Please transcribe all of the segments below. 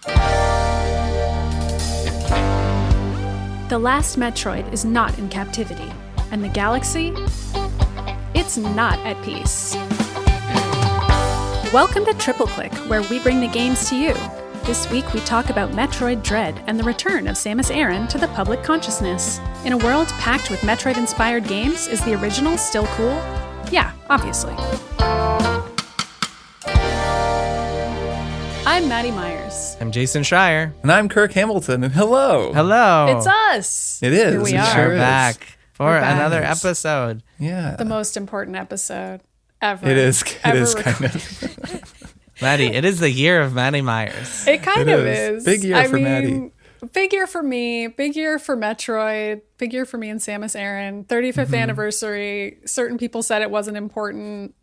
The last Metroid is not in captivity, and the galaxy, it's not at peace. Welcome to Triple Click, where we bring the games to you. This week we talk about Metroid Dread and the return of Samus Aran to the public consciousness. In a world packed with Metroid-inspired games, is the original still cool? Yeah, obviously. I'm Maddy Myers. I'm Jason Schreier. And I'm Kirk Hamilton, and hello. Hello. It's us. It is. Here we It are. sure We're is. back for We're back. another episode. Yeah. The most important episode ever. It is. It ever is kind recorded. of. Maddy, it is the year of Maddy Myers. It kind It of is. is. Big year for Maddy. Big year for me. Big year for Metroid. Big year for me and Samus Aran. 35th anniversary. Certain people said it wasn't important.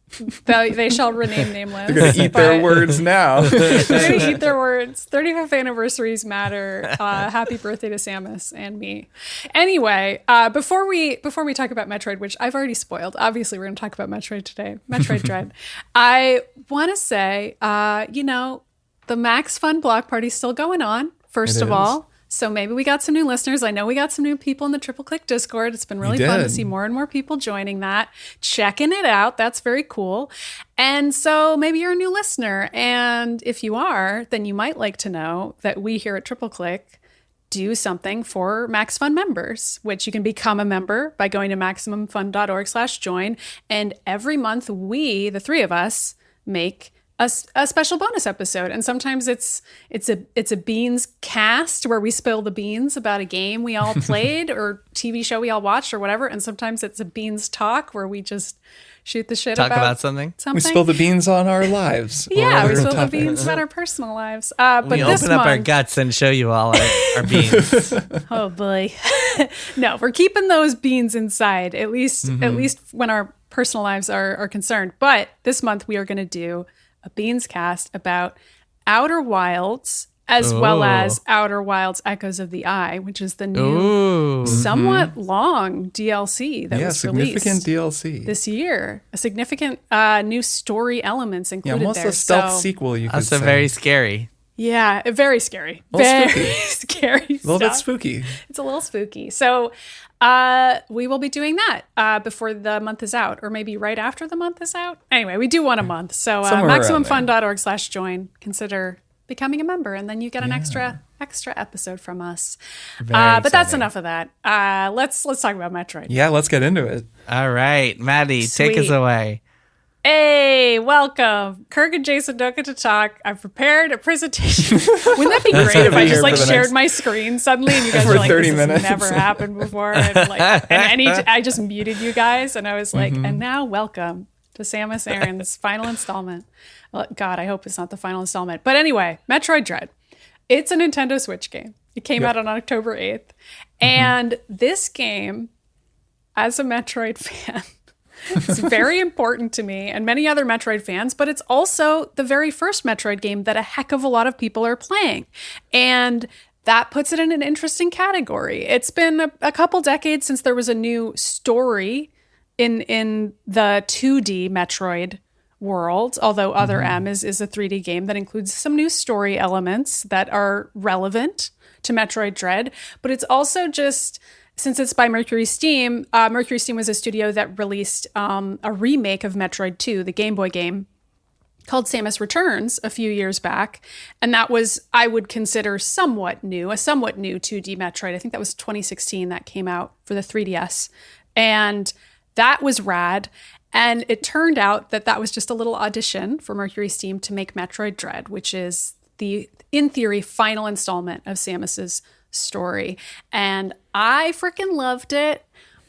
They shall rename nameless. They're going to eat their words now. They're going to eat their words. 35th anniversaries matter. Happy birthday to Samus and me. Anyway, before we talk about Metroid, which I've already spoiled, obviously we're going to talk about Metroid today, Metroid Dread. I want to say, the Max Fun Block Party's still going on, first It of is. all. So maybe we got some new listeners. I know we got some new people in the Triple Click Discord. It's been really fun to did. see more and more people joining that, checking it out. That's very cool. And so maybe you're a new listener. And if you are, then you might like to know that we here at Triple Click do something for Max Fun members, which you can become a member by going to MaximumFun.org/join. And every month we, the three of us, make a special bonus episode. And sometimes it's a beans cast where we spill the beans about a game we all played or TV show we all watched or whatever. And sometimes it's a beans talk where we just shoot the shit Talk about something. We spill the beans on our lives. or yeah, we other spill the topics. beans about our personal lives. But We this open up our month, guts and show you all our beans. oh boy, no, we're keeping those beans inside at least when our personal lives are concerned. But this month we are going to do a Beans cast about Outer Wilds, as well as Outer Wilds Echoes of the Eye, which is the new, somewhat long DLC that was released significant DLC. this year. A significant new story elements included Almost there. a stealth So, sequel, you could Also say. very scary. yeah, very scary. little Very spooky. scary A little bit stuff. spooky. It's a little spooky. So we will be doing that before the month is out, or maybe right after the month is out. Anyway, we do one a month. So Somewhere around MaximumFun.org/join. Consider becoming a member, and then you get an extra episode from us. Very But that's exciting. enough of that. Let's talk about Metroid. Yeah, let's get into it. All right, Maddy, take us Sweet. away. Hey, welcome. Kirk and Jason don't get to talk. I've prepared a presentation. Wouldn't that be great if I be just here like for the shared next- my screen suddenly and you guys For were like, 30 this minutes. has never happened before. And I just muted you guys and I was like, and now welcome to Samus Aran's final installment. Well, God, I hope it's not the final installment. But anyway, Metroid Dread. It's a Nintendo Switch game. It came out on October 8th. And this game, as a Metroid fan, it's very important to me and many other Metroid fans, but it's also the very first Metroid game that a heck of a lot of people are playing. And that puts it in an interesting category. It's been a couple decades since there was a new story in the 2D Metroid world, although Other M is a 3D game that includes some new story elements that are relevant to Metroid Dread. But it's also just... Since it's by Mercury Steam was a studio that released a remake of Metroid 2, the Game Boy game, called Samus Returns a few years back. And that was, I would consider, a somewhat new 2D Metroid. I think that was 2016 that came out for the 3DS. And that was rad. And it turned out that was just a little audition for Mercury Steam to make Metroid Dread, which is the, in theory, final installment of Samus's story. And I freaking loved it,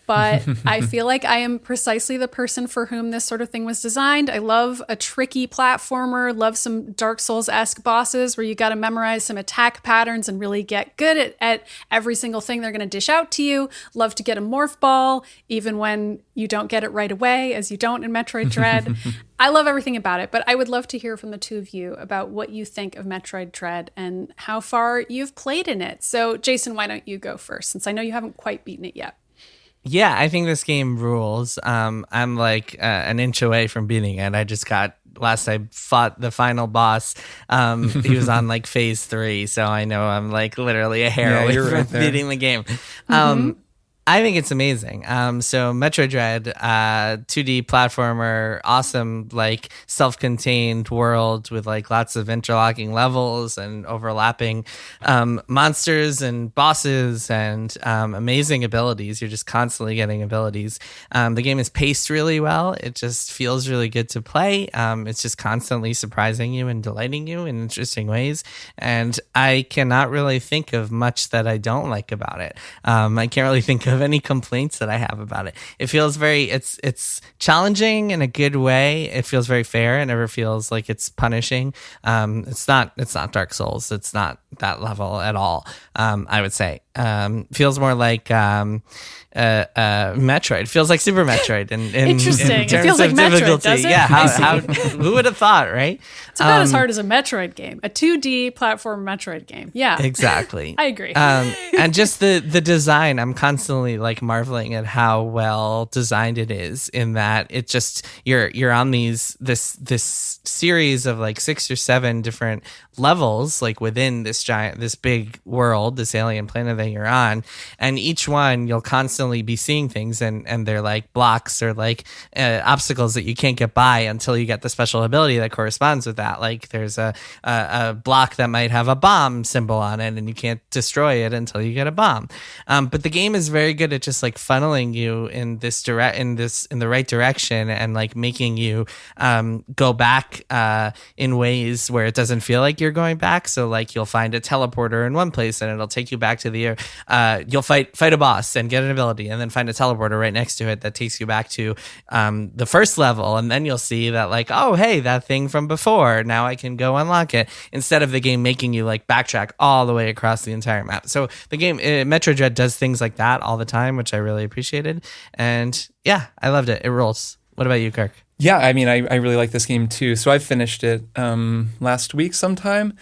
but I feel like I am precisely the person for whom this sort of thing was designed. I love a tricky platformer, love some Dark Souls-esque bosses where you got to memorize some attack patterns and really get good at every single thing they're going to dish out to you. Love to get a morph ball, even when you don't get it right away, as you don't in Metroid Dread. I love everything about it, but I would love to hear from the two of you about what you think of Metroid Dread and how far you've played in it. So, Jason, why don't you go first, since I know you haven't quite beaten it yet. Yeah, I think this game rules. I'm like an inch away from beating it. I just got last I fought the final boss, he was on like phase 3, so I know I'm like literally a hair away from beating the game. I think it's amazing. So Metroid Dread, 2D platformer, awesome, like self-contained world with like lots of interlocking levels and overlapping monsters and bosses and amazing abilities. You're just constantly getting abilities. The game is paced really well. It just feels really good to play. It's just constantly surprising you and delighting you in interesting ways. And I cannot really think of much that I don't like about it. I can't really think of any complaints that I have about it. It feels it's challenging in a good way. It feels very fair. It never feels like it's punishing. It's not Dark Souls. It's not that level at all. I would say feels more like Metroid. Feels like Super Metroid. Interesting. In it feels like Metroid, does it? Yeah. How who would have thought, right? It's about as hard as a Metroid game, a 2D platform Metroid game. Yeah, exactly. I agree. And just the design, I'm constantly like marveling at how well designed it is. In that it just you're on this series of like 6 or 7 different levels, like within this big world, this alien planet that you're on, and each one you'll constantly be seeing things, and they're like blocks or like obstacles that you can't get by until you get the special ability that corresponds with that. Like there's a block that might have a bomb symbol on it, and you can't destroy it until you get a bomb. But the game is very good at just like funneling you in the right direction, and like making you go back in ways where it doesn't feel like you're going back. So like you'll find a teleporter in one place, and it'll take you back to the you'll fight a boss and get an ability, and then find a teleporter right next to it that takes you back to the first level, and then you'll see that like, oh hey, that thing from before, now I can go unlock it, instead of the game making you like backtrack all the way across the entire map. So the game Metroid Dread does things like that all the time, which I really appreciated, and yeah, I loved it. It rolls. What about you, Kirk? Yeah, I mean, I really like this game too. So I finished it last week sometime.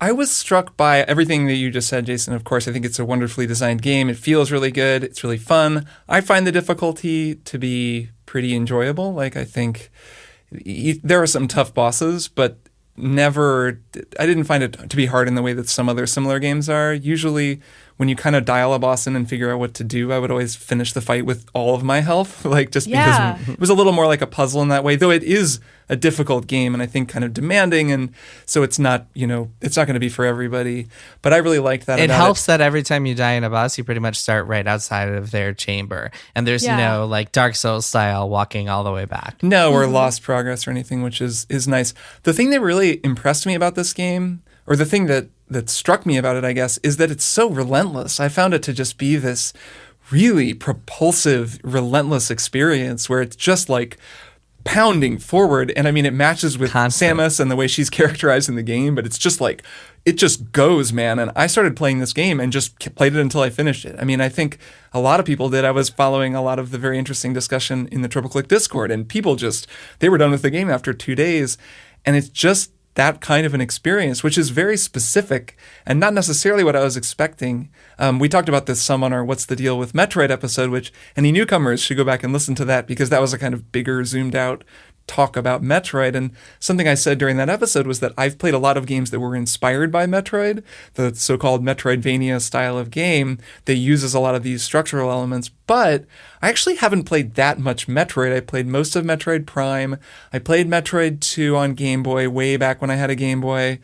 I was struck by everything that you just said, Jason. Of course, I think it's a wonderfully designed game. It feels really good. It's really fun. I find the difficulty to be pretty enjoyable. Like, I think there are some tough bosses, but I didn't find it to be hard in the way that some other similar games are. Usually, when you kind of dial a boss in and figure out what to do, I would always finish the fight with all of my health, like just because it was a little more like a puzzle in that way, though it is a difficult game and I think kind of demanding, and so it's not, it's not going to be for everybody, but I really liked that. It helps that every time you die in a boss, you pretty much start right outside of their chamber, and there's no like Dark Souls style walking all the way back. No, or lost progress or anything, which is nice. The thing that really impressed me about this game, or the thing that struck me about it, I guess, is that it's so relentless. I found it to just be this really propulsive, relentless experience where it's just like pounding forward. And I mean, it matches with Samus and the way she's characterized in the game, but it's just like, it just goes, man. And I started playing this game and just played it until I finished it. I mean, I think a lot of people did. I was following a lot of the very interesting discussion in the Triple Click Discord, and people they were done with the game after 2 days. And it's just that kind of an experience, which is very specific and not necessarily what I was expecting. We talked about this some on our What's the Deal with Metroid episode, which any newcomers should go back and listen to that, because that was a kind of bigger, zoomed out talk about Metroid. And something I said during that episode was that I've played a lot of games that were inspired by Metroid, the so-called Metroidvania style of game that uses a lot of these structural elements, but I actually haven't played that much Metroid. I played most of Metroid Prime. I played Metroid 2 on Game Boy way back when I had a Game Boy,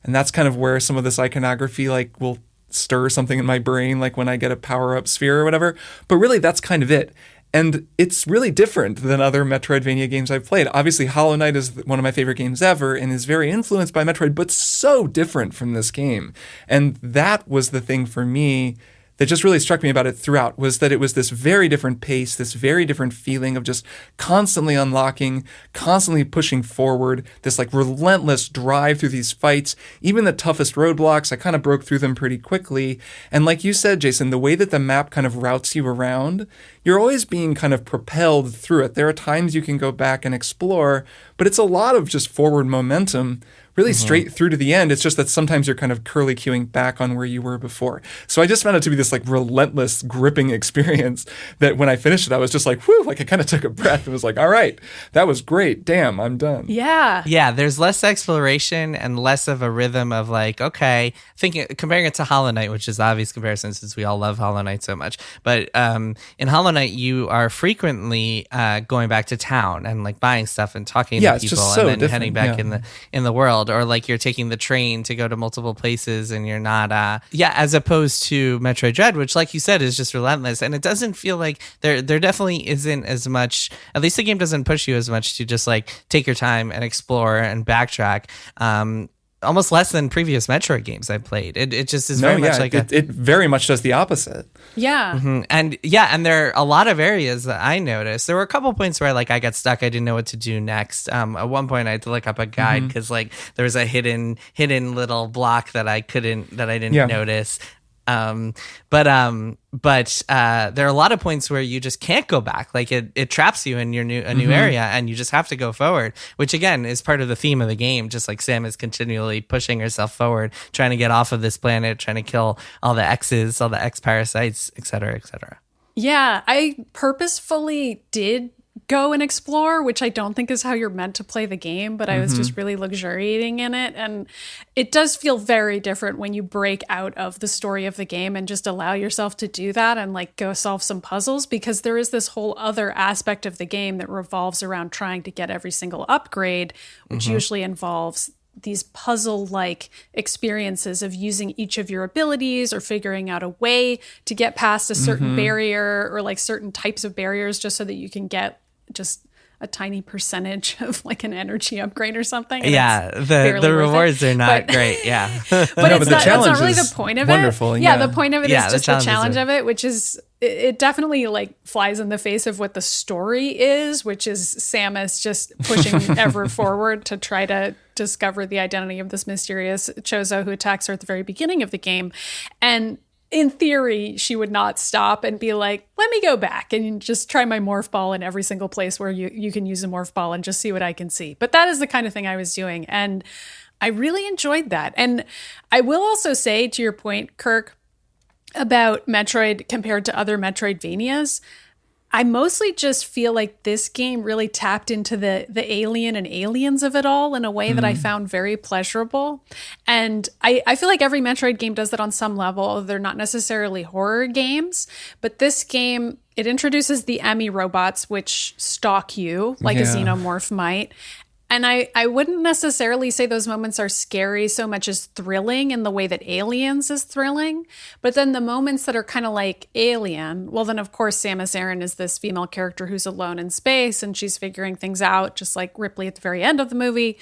and that's kind of where some of this iconography like will stir something in my brain, like when I get a power-up sphere or whatever. But really, that's kind of it. And it's really different than other Metroidvania games I've played. Obviously, Hollow Knight is one of my favorite games ever and is very influenced by Metroid, but so different from this game. And that was the thing for me that just really struck me about it throughout, was that it was this very different pace, this very different feeling of just constantly unlocking, constantly pushing forward, this like relentless drive through these fights. Even the toughest roadblocks, I kind of broke through them pretty quickly. And like you said, Jason, the way that the map kind of routes you around, you're always being kind of propelled through it. There are times you can go back and explore, but it's a lot of just forward momentum, really straight through to the end. It's just that sometimes you're kind of curly queuing back on where you were before. So I just found it to be this like relentless, gripping experience that when I finished it, I was just like, whew, like I kind of took a breath and was like, all right, that was great. Damn, I'm done. Yeah. Yeah, there's less exploration and less of a rhythm of like, okay, comparing it to Hollow Knight, which is the obvious comparison since we all love Hollow Knight so much. But in Hollow Knight, you are frequently going back to town and like buying stuff and talking to people and then heading back in the world, or like you're taking the train to go to multiple places and you're not as opposed to Metroid Dread, which like you said is just relentless, and it doesn't feel like there definitely isn't as much, at least the game doesn't push you as much to just like take your time and explore and backtrack. Almost less than previous Metroid games I've played. It just is very much like it very much does the opposite. Yeah. Mm-hmm. And there are a lot of areas that I noticed. There were a couple points where I got stuck. I didn't know what to do next. At one point I had to look up a guide because like there was a hidden little block that I didn't notice. But there are a lot of points where you just can't go back. Like it traps you in a new area, and you just have to go forward, which again is part of the theme of the game. Just like Sam is continually pushing herself forward, trying to get off of this planet, trying to kill all the X's, all the X parasites, et cetera, et cetera. Yeah, I purposefully did go and explore, which I don't think is how you're meant to play the game, but I was just really luxuriating in it. And it does feel very different when you break out of the story of the game and just allow yourself to do that and like go solve some puzzles, because there is this whole other aspect of the game that revolves around trying to get every single upgrade, which usually involves these puzzle-like experiences of using each of your abilities or figuring out a way to get past a certain barrier or like certain types of barriers just so that you can get just a tiny percentage of like an energy upgrade or something. Yeah, the rewards are not great. Yeah, but it's not really the point of wonderful. It. Yeah, the point of it is just the challenge are... of it, which is it definitely like flies in the face of what the story is, which is Samus just pushing ever forward to try to discover the identity of this mysterious Chozo who attacks her at the very beginning of the game. And in theory, she would not stop and be like, let me go back and just try my morph ball in every single place where you can use a morph ball and just see what I can see. But that is the kind of thing I was doing. And I really enjoyed that. And I will also say, to your point, Kirk, about Metroid compared to other Metroidvanias, I mostly just feel like this game really tapped into the alien and aliens of it all in a way that I found very pleasurable. And I feel like every Metroid game does that on some level. They're not necessarily horror games, but this game, it introduces the EMMI robots, which stalk you like a xenomorph might. And I wouldn't necessarily say those moments are scary so much as thrilling in the way that Aliens is thrilling. But then the moments that are kind of like Alien, well, then of course Samus Aran is this female character who's alone in space and she's figuring things out, just like Ripley at the very end of the movie.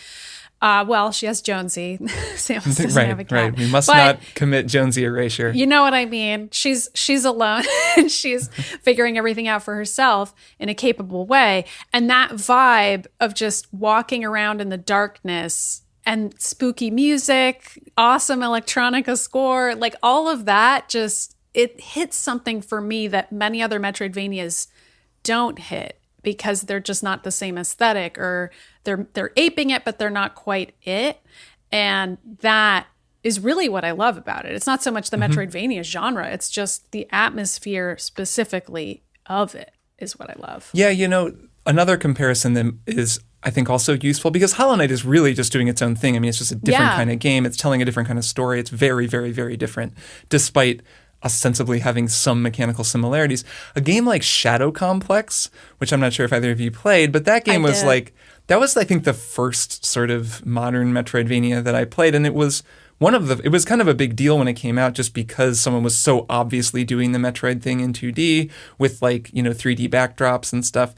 Well, she has Jonesy. Samus doesn't have a cat. Right. We must not commit Jonesy erasure. You know what I mean? She's alone and she's figuring everything out for herself in a capable way. And that vibe of just walking around in the darkness and spooky music, awesome electronica score, like all of that, just it hits something for me that many other Metroidvanias don't hit, because they're just not the same aesthetic, or they're aping it, but they're not quite it. And that is really what I love about it. It's not so much the Metroidvania genre, it's just the atmosphere specifically of it is what I love. Yeah, another comparison that is, I think, also useful, because Hollow Knight is really just doing its own thing. I mean, it's just a different kind of game. It's telling a different kind of story. It's very, very, very different, despite ostensibly having some mechanical similarities. A game like Shadow Complex, which I'm not sure if either of you played, but that game was like, that was, I think, the first sort of modern Metroidvania that I played. And it was it was kind of a big deal when it came out, just because someone was so obviously doing the Metroid thing in 2D with 3D backdrops and stuff.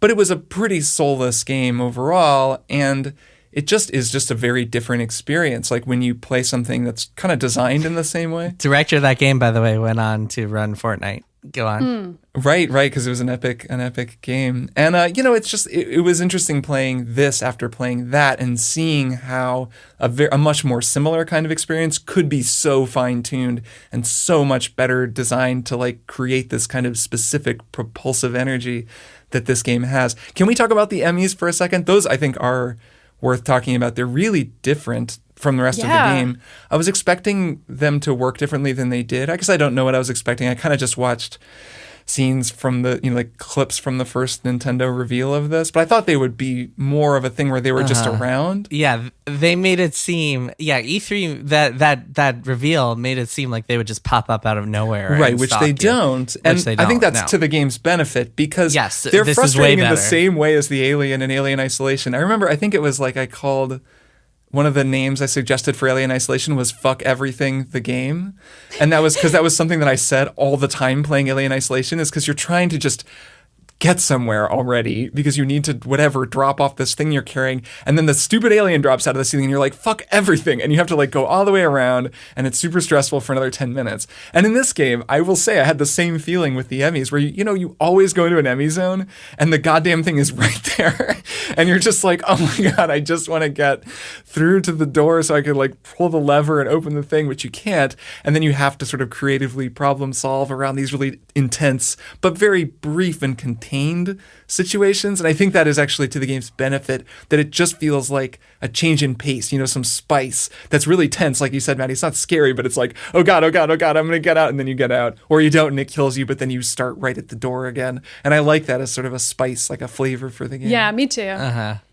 But it was a pretty soulless game overall. And it just is just a very different experience, like when you play something that's kind of designed in the same way. Director of that game, by the way, went on to run Fortnite. Go on. Right, because it was an epic game. And, it's just, it was interesting playing this after playing that and seeing how a much more similar kind of experience could be so fine-tuned and so much better designed to, create this kind of specific propulsive energy that this game has. Can we talk about the EMMIs for a second? Those, I think, are worth talking about. They're really different from the rest of the game. I was expecting them to work differently than they did. I guess I don't know what I was expecting. I kind of just watched scenes from the, like clips from the first Nintendo reveal of this, but I thought they would be more of a thing where they were just around. Yeah, they made it seem, E3, that reveal made it seem like they would just pop up out of nowhere. Right, which they don't. And I think that's to the game's benefit, because they're frustrating in the same way as the Alien and Alien Isolation. I remember, I think it was like I called... One of the names I suggested for Alien Isolation was "Fuck Everything" the game, and that was because that was something that I said all the time playing Alien Isolation. Is because you're trying to just get somewhere already because you need to drop off this thing you're carrying, and then the stupid alien drops out of the ceiling and you're like, fuck everything, and you have to like go all the way around, and it's super stressful for another 10 minutes. And in this game, I will say I had the same feeling with the EMMIs, where you always go into an EMMI zone and the goddamn thing is right there and you're just like, oh my god, I just want to get through to the door so I could like pull the lever and open the thing, which you can't, and then you have to sort of creatively problem solve around these really intense but very brief and contained situations. And I think that is actually to the game's benefit, that it just feels like a change in pace, some spice that's really tense. Like you said, Maddy, it's not scary, but it's like, oh god, I'm going to get out, and then you get out, or you don't and it kills you, but then you start right at the door again. And I like that as sort of a spice, like a flavor for the game. Yeah, me too.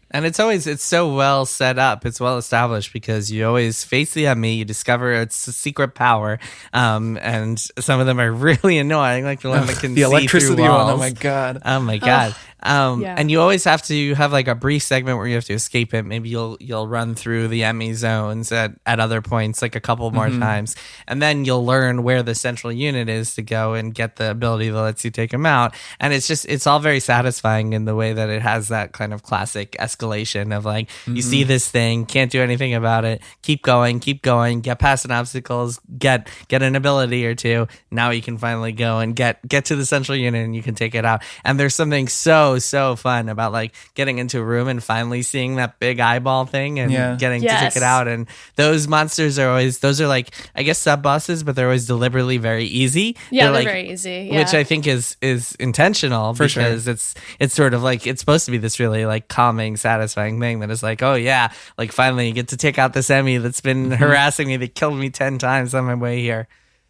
And it's so well set up. It's well established because you always face the enemy. You discover its secret power, and some of them are really annoying, like the one that can the see electricity through walls. one. Oh my god. And you always have to have like a brief segment where you have to escape it. Maybe you'll run through the EMMI zones at other points like a couple more times, and then you'll learn where the central unit is to go and get the ability that lets you take them out. And it's all very satisfying in the way that it has that kind of classic escalation of like, you see this thing, can't do anything about it, keep going, get past an obstacles, get an ability or two. Now you can finally go and get to the central unit and you can take it out. And there's something so fun about like getting into a room and finally seeing that big eyeball thing and getting to take it out. And those monsters are like, I guess, sub bosses, but they're always deliberately very easy. Yeah, they're like, very easy. Yeah. Which I think is intentional, because it's sort of like, it's supposed to be this really like calming, satisfying thing that is like, oh yeah, like finally you get to take out this Emmy that's been harassing me, that killed me 10 times on my way here.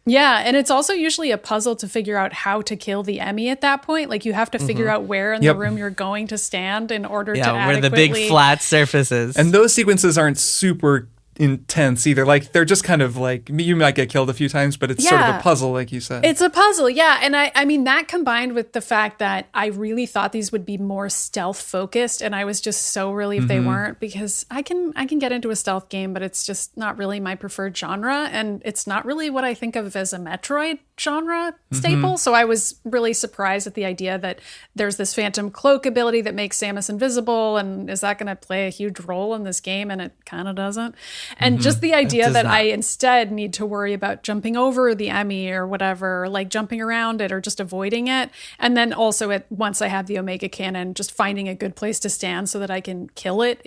Yeah, and it's also usually a puzzle to figure out how to kill the Emmy at that point. Like you have to figure out where in the room you're going to stand in order to adequately... where the big flat surfaces. And those sequences aren't super intense either. Like they're just kind of like, you might get killed a few times, but it's sort of a puzzle, like you said. It's a puzzle, yeah. And I mean that combined with the fact that I really thought these would be more stealth focused, and I was just so relieved they weren't, because I can get into a stealth game, but it's just not really my preferred genre, and it's not really what I think of as a Metroid genre staple. So I was really surprised at the idea that there's this phantom cloak ability that makes Samus invisible, and is that going to play a huge role in this game? And it kind of doesn't. And just the idea that I instead need to worry about jumping over the Emmy or whatever, like jumping around it or just avoiding it. And then also once I have the Omega Cannon, just finding a good place to stand so that I can kill it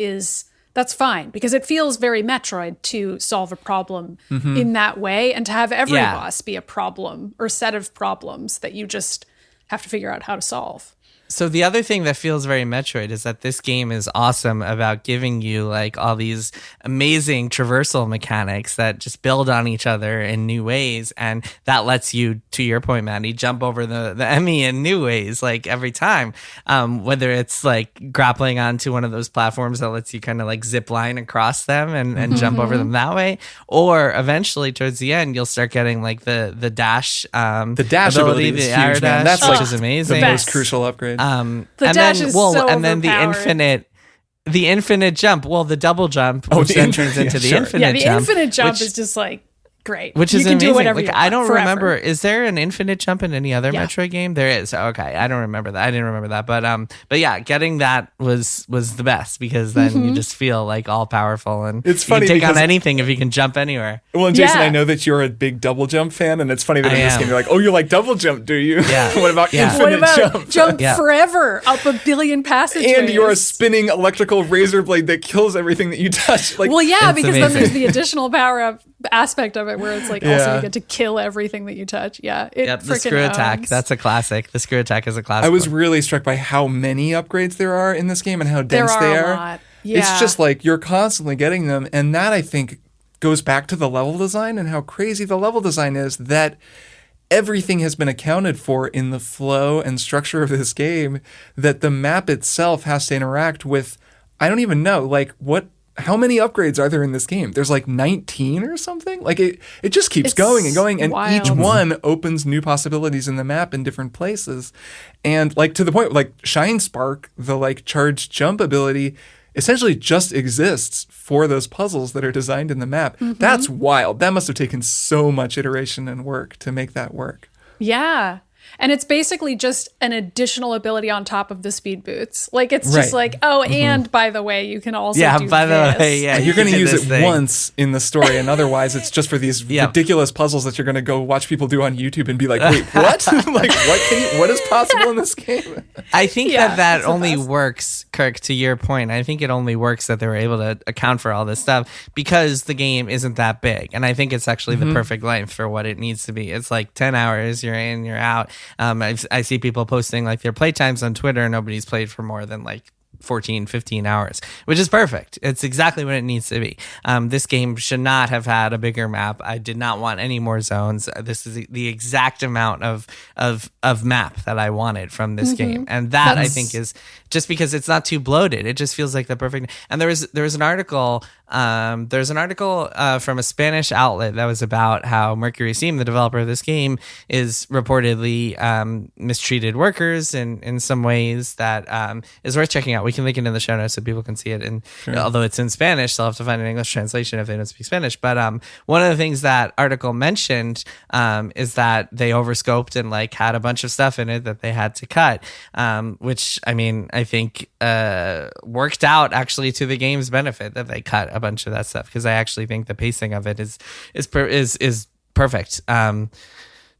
that's fine, because it feels very Metroid to solve a problem in that way, and to have every boss be a problem or set of problems that you just have to figure out how to solve. So the other thing that feels very Metroid is that this game is awesome about giving you like all these amazing traversal mechanics that just build on each other in new ways, and that lets you, to your point, Maddy, jump over the Emmy in new ways, like every time. Whether it's like grappling onto one of those platforms that lets you kind of like zip line across them and jump over them that way, or eventually towards the end you'll start getting like the dash ability is the huge, man. That's which like is amazing, the most crucial upgrade. The dash is so then the infinite jump. Well, the double jump, which then turns into the infinite jump. Yeah, the infinite jump is just like great. Which is you can amazing. Do whatever you want, I don't forever. remember. Is there an infinite jump in any other Metroid game? There is. Okay, I don't remember that. I didn't remember that. But yeah, getting that was the best, because then you just feel like all powerful, and it's funny, you can take on anything if you can jump anywhere. Well, and Jason, I know that you're a big double jump fan, and it's funny that in this game you're like, oh, you like double jump, do you? Yeah. What about infinite jump? Forever up a billion passageways? And you're a spinning electrical razor blade that kills everything that you touch. Like, well, yeah, because then there's the additional power aspect of it, where it's like also you get to kill everything that you touch. Yeah, the screw attack. That's a classic. The screw attack is a classic. I was really struck by how many upgrades there are in this game and how dense they are. It's just like you're constantly getting them. And that, I think, goes back to the level design and how crazy the level design is, that everything has been accounted for in the flow and structure of this game, that the map itself has to interact with, I don't even know, like how many upgrades are there in this game? There's like 19 or something. Like it just keeps going and going, and wild. Each one opens new possibilities in the map in different places. And like to the point, like Shine Spark, the like charged jump ability, essentially just exists for those puzzles that are designed in the map. That's wild. That must have taken so much iteration and work to make that work. Yeah. And it's basically just an additional ability on top of the speed boots. Like, it's just like, and by the way, you can also do by this. the way, yeah, You're going to use it thing once in the story, and otherwise it's just for these ridiculous puzzles that you're going to go watch people do on YouTube and be like, wait, what? Like, what is possible in this game? I think that only works, Kirk, to your point. I think it only works that they were able to account for all this stuff because the game isn't that big. And I think it's actually the perfect length for what it needs to be. It's like 10 hours, you're in, you're out. I see people posting like their playtimes on Twitter. Nobody's played for more than like 14, 15 hours, which is perfect. It's exactly what it needs to be. This game should not have had a bigger map. I did not want any more zones. This is the exact amount of map that I wanted from this game. And that I think is just because it's not too bloated. It just feels like the perfect. And there was an article. There's an article from a Spanish outlet that was about how Mercury Steam, the developer of this game, is reportedly mistreated workers in some ways that is worth checking out. We can link it in the show notes so people can see it. And although it's in Spanish, they'll have to find an English translation if they don't speak Spanish. But one of the things that article mentioned is that they overscoped and like had a bunch of stuff in it that they had to cut, which I mean I think worked out actually to the game's benefit that they cut a bunch of that stuff, because I actually think the pacing of it is perfect. The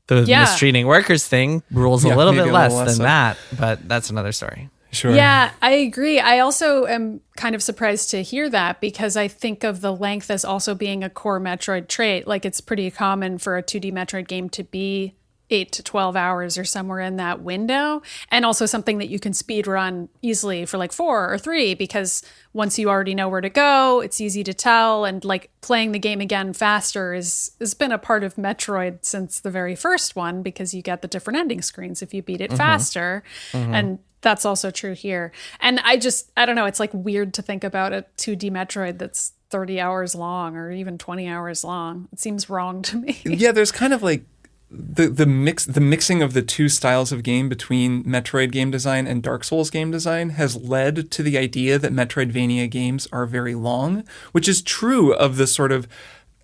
mistreating workers thing rules a little bit less than that, but that's another story. Sure. Yeah, I agree. I also am kind of surprised to hear that, because I think of the length as also being a core Metroid trait. Like, it's pretty common for a 2D Metroid game to be 8 to 12 hours or somewhere in that window. And also something that you can speed run easily for like 4 or 3, because once you already know where to go, it's easy to tell. And like playing the game again faster has been a part of Metroid since the very first one, because you get the different ending screens if you beat it faster. And that's also true here. And I don't know, it's like weird to think about a 2D Metroid that's 30 hours long or even 20 hours long. It seems wrong to me. Yeah, there's kind of like the mixing of the two styles of game between Metroid game design and Dark Souls game design has led to the idea that Metroidvania games are very long, which is true of the sort of,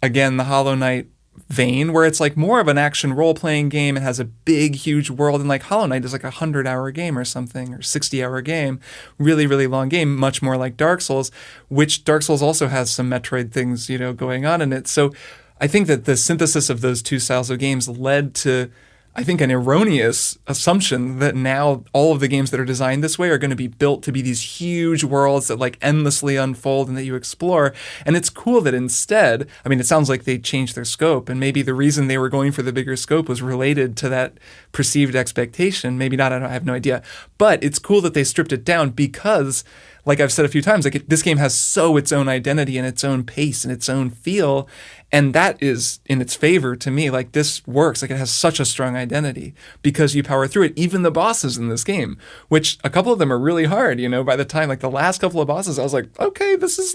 again, the Hollow Knight vein, where it's like more of an action role-playing game. It has a big, huge world, and like Hollow Knight is like a 100-hour game or something, or 60-hour game, really, really long game, much more like Dark Souls, which Dark Souls also has some Metroid things, going on in it. So I think that the synthesis of those two styles of games led to, I think, an erroneous assumption that now all of the games that are designed this way are going to be built to be these huge worlds that like endlessly unfold and that you explore. And it's cool that instead, I mean, it sounds like they changed their scope, and maybe the reason they were going for the bigger scope was related to that perceived expectation. Maybe not, I have no idea. But it's cool that they stripped it down, because like I've said a few times, like this game has its own identity and its own pace and its own feel. And that is in its favor to me. Like, this works. Like, it has such a strong identity because you power through it. Even the bosses in this game, which a couple of them are really hard, by the time, like the last couple of bosses, I was like, okay, this is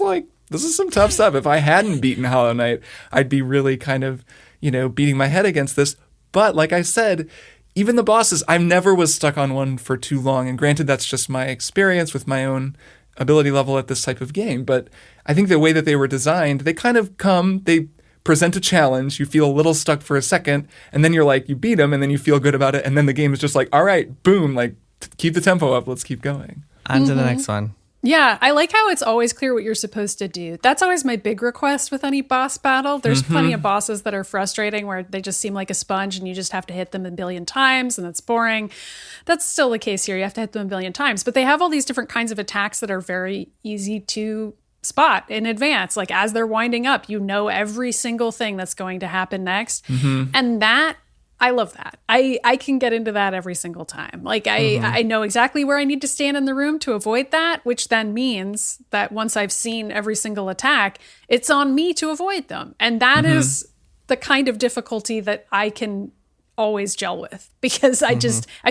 some tough stuff. If I hadn't beaten Hollow Knight, I'd be really kind of, beating my head against this. But like I said, even the bosses, I never was stuck on one for too long. And granted, that's just my experience with my own ability level at this type of game. But I think the way that they were designed, they kind of they present a challenge, you feel a little stuck for a second, and then you're like, you beat them, and then you feel good about it, and then the game is just like, all right, boom, like, keep the tempo up, let's keep going. On to the next one. Yeah, I like how it's always clear what you're supposed to do. That's always my big request with any boss battle. There's plenty of bosses that are frustrating where they just seem like a sponge and you just have to hit them a billion times and that's boring. That's still the case here. You have to hit them a billion times. But they have all these different kinds of attacks that are very easy to spot in advance. Like, as they're winding up, every single thing that's going to happen next. And that, I love that. I can get into that every single time. Like I know exactly where I need to stand in the room to avoid that, which then means that once I've seen every single attack, it's on me to avoid them. And that is the kind of difficulty that I can always gel with, because I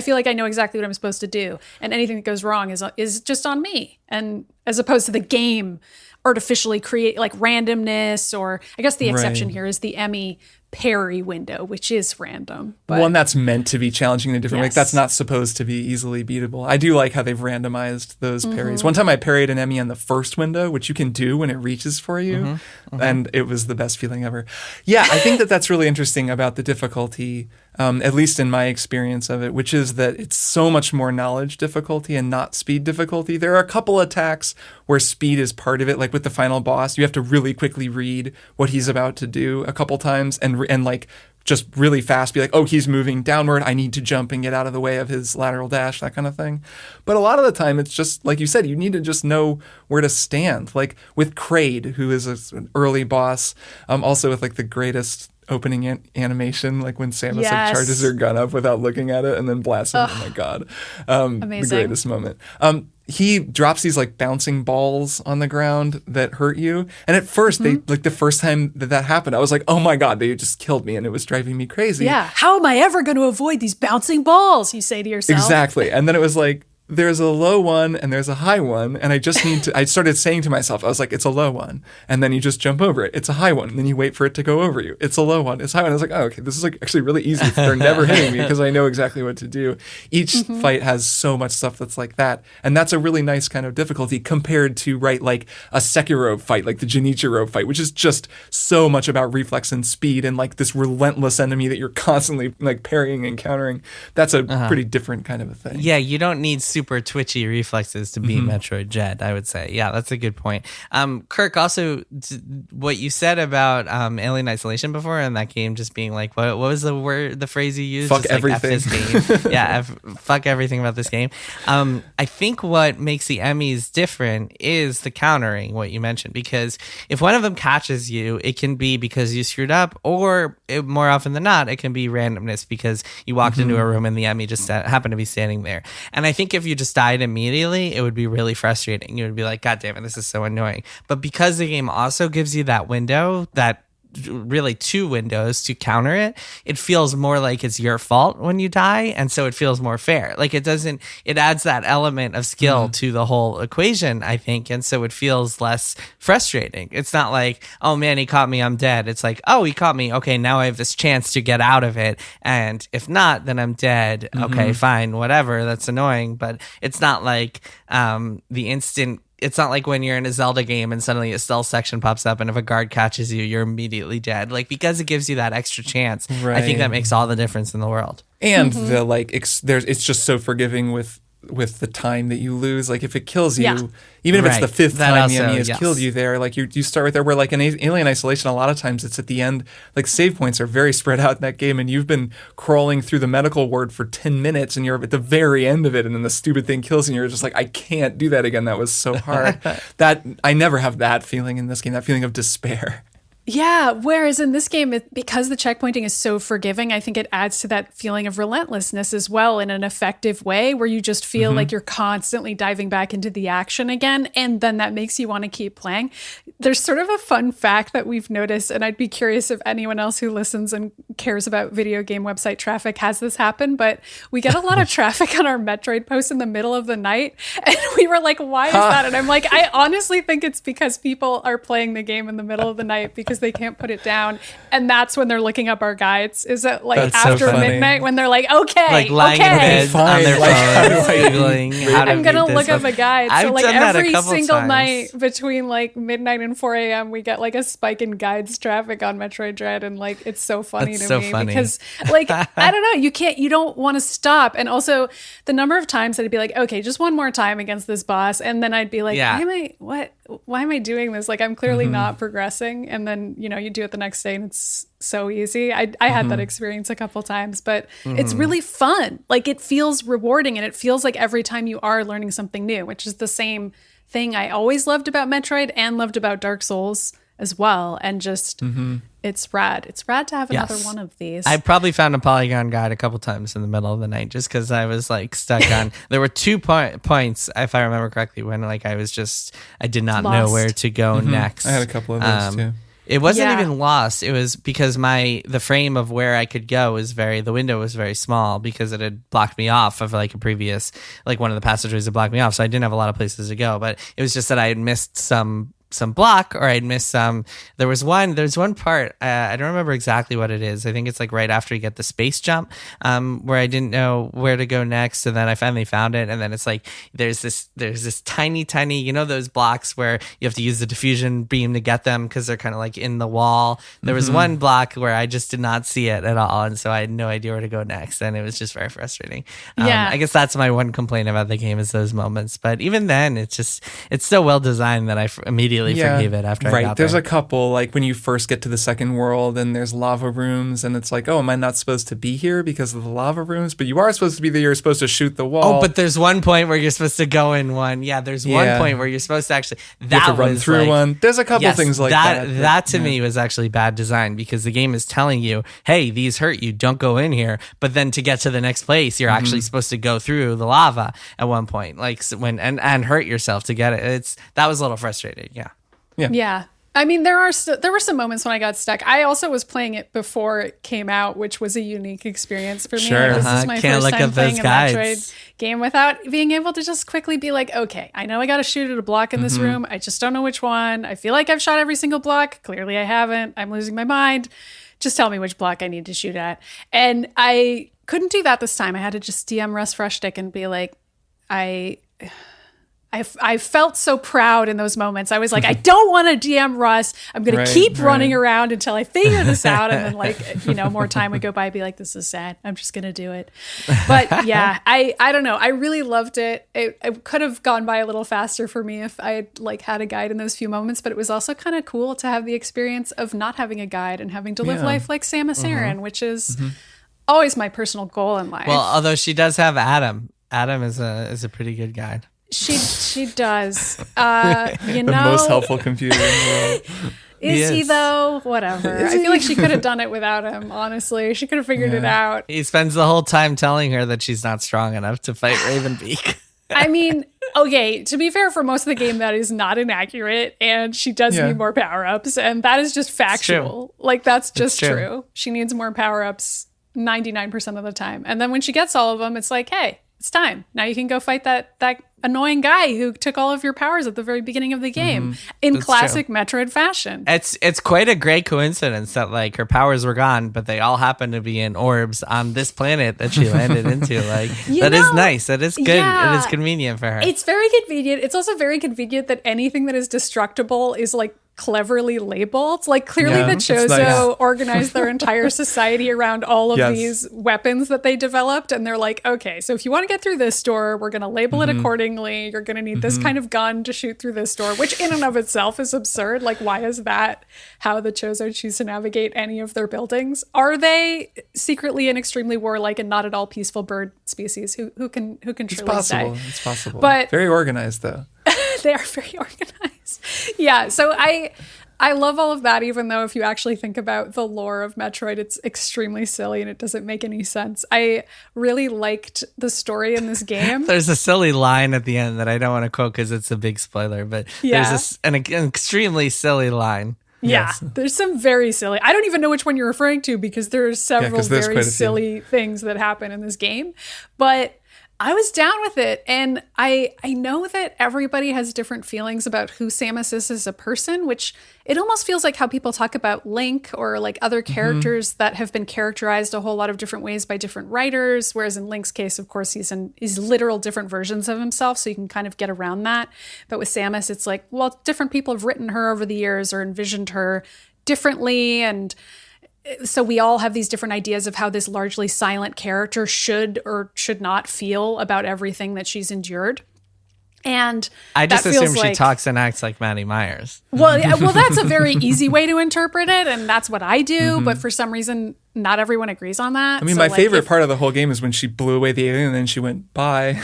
feel like I know exactly what I'm supposed to do, and anything that goes wrong is just on me. And as opposed to the game artificially create like randomness, or I guess the exception here is the Emmy parry window, which is random. But one that's meant to be challenging in a different way. Yes. That's not supposed to be easily beatable. I do like how they've randomized those parries. One time I parried an Emmy on the first window, which you can do when it reaches for you, and it was the best feeling ever. Yeah, I think that's really interesting about the difficulty, at least in my experience of it, which is that it's so much more knowledge difficulty and not speed difficulty. There are a couple attacks where speed is part of it, like with the final boss. You have to really quickly read what he's about to do a couple times and like just really fast be like, oh, he's moving downward, I need to jump and get out of the way of his lateral dash, that kind of thing. But a lot of the time it's just like you said, you need to just know where to stand. Like with Kraid, who is an early boss, also with like the greatest opening animation, like when Samus like charges her gun up without looking at it and then blasts him. Oh my god, amazing. The greatest moment. He drops these like bouncing balls on the ground that hurt you, and at first they like the first time that happened, I was like, oh my god, they just killed me, and it was driving me crazy. Yeah, how am I ever going to avoid these bouncing balls, you say to yourself. Exactly. And then it was like, there's a low one and there's a high one, and I just need to, I started saying to myself, I was like, it's a low one, and then you just jump over it. It's a high one, and then you wait for it to go over you. It's a low one, it's a high one. I was like, oh, okay, this is like actually really easy. They're never hitting me because I know exactly what to do. Each fight has so much stuff that's like that, and that's a really nice kind of difficulty compared to, right, like a Sekiro fight, like the Genichiro fight, which is just so much about reflex and speed and like this relentless enemy that you're constantly like parrying and countering. That's a pretty different kind of a thing. Yeah, you don't need super twitchy reflexes to beat Metroid Dread, I would say. Yeah, that's a good point. Kirk, also what you said about Alien Isolation before, and that game just being like, what was the phrase you used? Fuck just everything. Like, F this game. Yeah, fuck everything about this game. I think what makes the Emmys different is the countering, what you mentioned, because if one of them catches you, it can be because you screwed up, or more often than not, it can be randomness because you walked into a room and the Emmy just happened to be standing there. And I think if you just died immediately, it would be really frustrating. You would be like, God damn it, this is so annoying. But because the game also gives you that window, that really two windows to counter it, it feels more like it's your fault when you die, and so it feels more fair. Like it adds that element of skill to the whole equation, I think, and so it feels less frustrating. It's not like, oh man, he caught me, I'm dead. It's like, oh, he caught me, okay, now I have this chance to get out of it, and if not, then I'm dead. Okay, fine, whatever, that's annoying, but it's not like it's not like when you're in a Zelda game and suddenly a stealth section pops up, and if a guard catches you, you're immediately dead. Like, because it gives you that extra chance, right. I think that makes all the difference in the world. And the like, it's just so forgiving with the time that you lose. Like if it kills you, even if it's the fifth time the enemy has killed you there, like you start right there, where like in Alien Isolation, a lot of times it's at the end, like save points are very spread out in that game, and you've been crawling through the medical ward for 10 minutes and you're at the very end of it, and then the stupid thing kills you and you're just like, I can't do that again. That was so hard. That I never have that feeling in this game, that feeling of despair. Yeah, whereas in this game, because the checkpointing is so forgiving, I think it adds to that feeling of relentlessness as well in an effective way, where you just feel like you're constantly diving back into the action again, and then that makes you want to keep playing. There's sort of a fun fact that we've noticed, and I'd be curious if anyone else who listens and cares about video game website traffic has this happen, but we get a lot of traffic on our Metroid posts in the middle of the night, and we were like, why is that? And I'm like, I honestly think it's because people are playing the game in the middle of the night because they can't put it down, and that's when they're looking up our guides. Is it like that's after so midnight when they're like, okay, like lying in bed on their phones, googling I'm gonna look up a guide. So like every single night between like midnight and 4 a.m. we get like a spike in guides traffic on Metroid Dread, and like it's so funny to me because like I don't know, you don't want to stop. And also the number of times that I'd be like, okay, just one more time against this boss, and then I'd be like, why am I doing this? Like I'm clearly not progressing, and then you do it the next day and it's so easy. I had that experience a couple times, but it's really fun. Like it feels rewarding, and it feels like every time you are learning something new, which is the same thing I always loved about Metroid and loved about Dark Souls as well. And just, it's rad. It's rad to have another one of these. I probably found a Polygon guide a couple times in the middle of the night just because I was like stuck on. There were 2 points, if I remember correctly, when like I did not know where to go next. I had a couple of those too. It wasn't even lost. It was because the frame of where I could go the window was very small because it had blocked me off of like a previous, like one of the passageways had blocked me off. So I didn't have a lot of places to go, but it was just that I had missed some block, or I'd missed some. There's one part, I don't remember exactly what it is. I think it's like right after you get the space jump, where I didn't know where to go next, and then I finally found it. And then it's like there's this tiny, those blocks where you have to use the diffusion beam to get them because they're kind of like in the wall. There was one block where I just did not see it at all, and so I had no idea where to go next, and it was just very frustrating. I guess that's my one complaint about the game is those moments. But even then, it's so well designed that I immediately forgave it after I got There's there. a couple, like when you first get to the second world and there's lava rooms and it's like, oh, am I not supposed to be here because of the lava rooms? But you are supposed to be there. You're supposed to shoot the wall. Oh, but there's one point where you're supposed to go in one. Yeah, there's one point where you're supposed to actually... You have to run through one. There's a couple things like that. That to me was actually bad design because the game is telling you, hey, these hurt you. Don't go in here. But then to get to the next place, you're actually supposed to go through the lava at one point, like and hurt yourself to get it. That was a little frustrating. Yeah. I mean, there were some moments when I got stuck. I also was playing it before it came out, which was a unique experience for me. Sure. This is my first time playing a Metroid game without being able to just quickly be like, okay, I know I got to shoot at a block in this room. I just don't know which one. I feel like I've shot every single block. Clearly I haven't. I'm losing my mind. Just tell me which block I need to shoot at. And I couldn't do that this time. I had to just DM Russ Frushtick and be like, I felt so proud in those moments. I was like, I don't want to DM Russ. I'm going to keep running around until I figure this out. And then more time would go by. I'd be like, this is sad. I'm just going to do it. But yeah, I don't know. I really loved it. It could have gone by a little faster for me if I had had a guide in those few moments, but it was also kind of cool to have the experience of not having a guide and having to live life like Samus Aran, which is always my personal goal in life. Well, although she does have Adam. Adam is a pretty good guide. She does. The most helpful computer in the world. Is he though? Whatever. I feel like she could have done it without him, honestly. She could have figured it out. He spends the whole time telling her that she's not strong enough to fight Ravenbeak. I mean, okay, to be fair, for most of the game, that is not inaccurate, and she does need more power-ups, and that is just factual. Like, that's just true. She needs more power-ups 99% of the time. And then when she gets all of them, it's like, hey, it's time. Now you can go fight that annoying guy who took all of your powers at the very beginning of the game in classic Metroid fashion. It's quite a great coincidence that like her powers were gone, but they all happen to be in orbs on this planet that she landed into. Like is nice. That is good. Yeah, it is convenient for her. It's very convenient. It's also very convenient that anything that is destructible is like cleverly labeled. Like clearly the Chozo organized their entire society around all of these weapons that they developed, and they're like, okay, so if you want to get through this door, we're going to label it accordingly. You're going to need this kind of gun to shoot through this door, which in and of itself is absurd. Like, why is that how the Chozo choose to navigate any of their buildings? Are they secretly and extremely warlike and not at all peaceful bird species? Who can truly say? It's possible. But very organized though. They are very organized. Yeah, so I love all of that, even though if you actually think about the lore of Metroid, it's extremely silly and it doesn't make any sense. I really liked the story in this game. There's a silly line at the end that I don't want to quote because it's a big spoiler, but there's an extremely silly line. Yeah, there's some very silly. I don't even know which one you're referring to because there are several very silly things that happen in this game. But I was down with it, and I know that everybody has different feelings about who Samus is as a person, which it almost feels like how people talk about Link or like other characters that have been characterized a whole lot of different ways by different writers, whereas in Link's case, of course, he's literal different versions of himself, so you can kind of get around that. But with Samus, it's like, well, different people have written her over the years or envisioned her differently, and so we all have these different ideas of how this largely silent character should or should not feel about everything that she's endured. And I just that feels assume she like, talks and acts like Maddie Myers. well, that's a very easy way to interpret it, and that's what I do. But for some reason, not everyone agrees on that. I mean, my favorite part of the whole game is when she blew away the alien and then she went, bye.